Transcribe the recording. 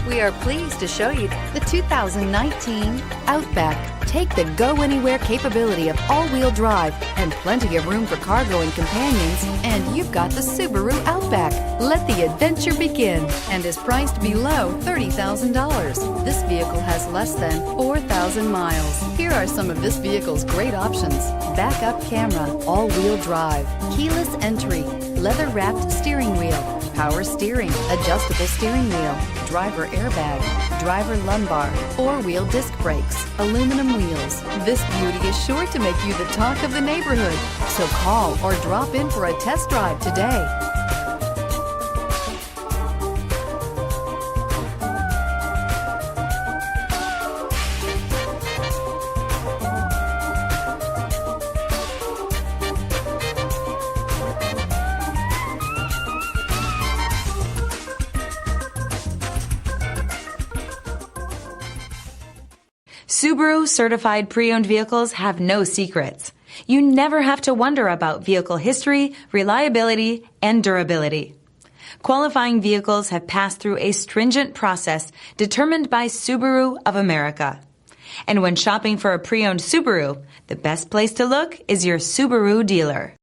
We are pleased to show you the 2019 Outback. Take the go-anywhere capability of all-wheel drive and plenty of room for cargo and companions, and you've got the Subaru Outback. Let the adventure begin, and is priced below $30,000. This vehicle has less than 4,000 miles. Here are some of this vehicle's great options: backup camera, all-wheel drive, keyless entry, leather-wrapped steering wheel, power steering, adjustable steering wheel, driver airbag, driver lumbar, four-wheel disc brakes, aluminum wheels. This beauty is sure to make you the talk of the neighborhood. So call or drop in for a test drive today. Subaru certified pre-owned vehicles have no secrets. You never have to wonder about vehicle history, reliability, and durability. Qualifying vehicles have passed through a stringent process determined by Subaru of America. And when shopping for a pre-owned Subaru, the best place to look is your Subaru dealer.